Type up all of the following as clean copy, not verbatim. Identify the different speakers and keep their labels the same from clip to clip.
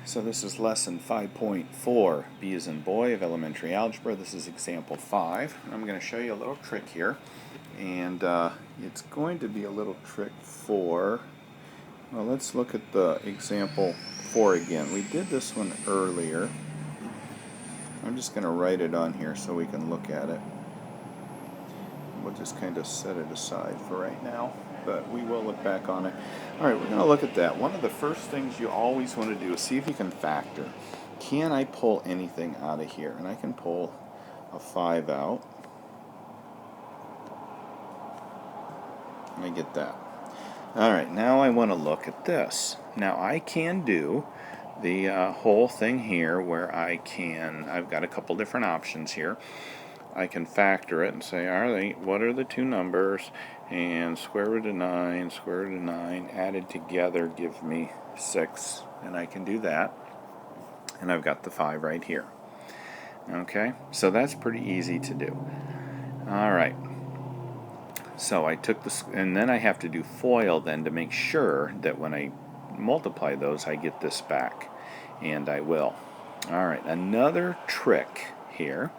Speaker 1: So this is lesson 5.4, B as in boy, of elementary algebra. This is example 5. I'm going to show you a little trick here. And it's going to be a little trick for, well, let's look at the example 4 again. We did this one earlier. I'm just going to write it on here so we can look at it. We'll just kind of set it aside for right now, but we will look back on it. Alright, we're going to look at that. One of the first things you always want to do is see if you can factor. Can I pull anything out of here? And I can pull a 5 out. I get that. Alright, now I want to look at this. Now I can do the whole thing here where I've got a couple different options here. I can factor it and say, what are the two numbers? And square root of 9, square root of 9, added together give me 6. And I can do that. And I've got the 5 right here. Okay, so that's pretty easy to do. Alright, so I took this, and then I have to do FOIL then to make sure that when I multiply those I get this back. And I will. Alright, another trick here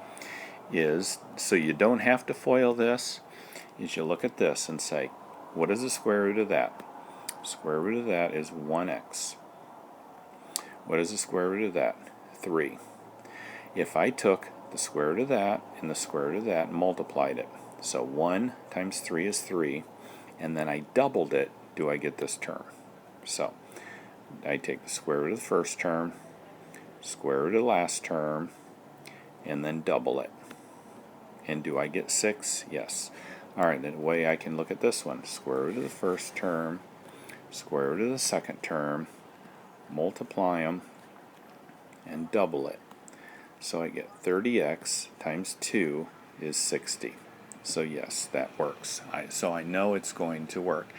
Speaker 1: is, so you don't have to FOIL this, is you look at this and say, what is the square root of that? Square root of that is 1x. What is the square root of that? 3. If I took the square root of that and the square root of that and multiplied it, so 1 times 3 is 3, and then I doubled it, do I get this term? So I take the square root of the first term, square root of the last term, and then double it. And do I get 6? Yes. Alright, the way I can look at this one, square root of the first term, square root of the second term, multiply them, and double it. So I get 30x times 2 is 60. So yes, that works. So I know it's going to work.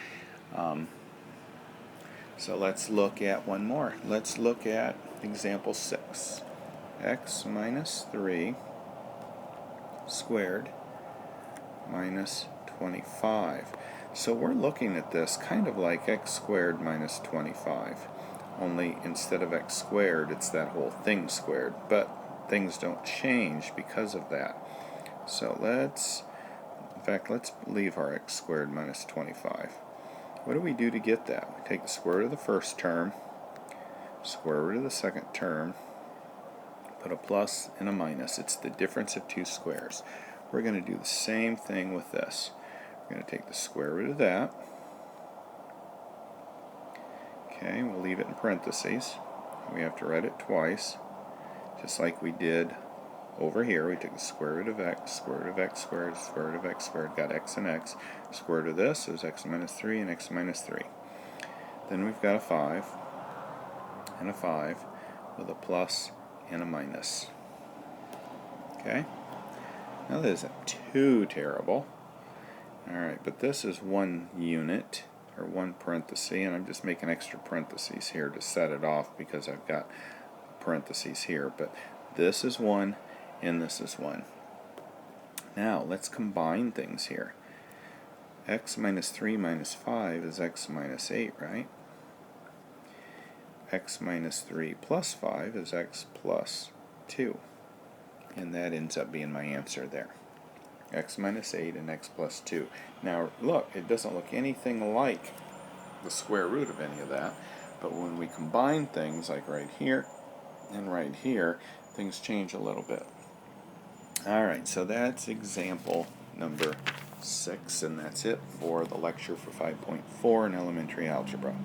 Speaker 1: So let's look at one more. Let's look at example 6. X minus 3 squared minus 25. So we're looking at this kind of like x squared minus 25. Only instead of x squared, it's that whole thing squared. But things don't change because of that. So let's leave our x squared minus 25. What do we do to get that? We take the square root of the first term, square root of the second term, put a plus and a minus. It's the difference of two squares. We're going to do the same thing with this. We're going to take the square root of that. Okay, we'll leave it in parentheses. We have to write it twice, just like we did over here. We took the square root of x squared, square root of x squared, got x and x. Square root of this is x minus 3 and x minus 3. Then we've got a 5 and a 5 with a plus and a minus. Okay? Now that isn't too terrible. Alright, but this is one unit, or one parenthesis, and I'm just making extra parentheses here to set it off because I've got parentheses here. But this is 1, and this is 1. Now, let's combine things here. X minus 3 minus 5 is x minus 8, right? X minus 3 plus 5 is x plus 2. And that ends up being my answer there. X minus 8 and x plus 2. Now look, it doesn't look anything like the square root of any of that, but when we combine things like right here and right here, things change a little bit. Alright, so that's example number 6, and that's it for the lecture for 5.4 in elementary algebra.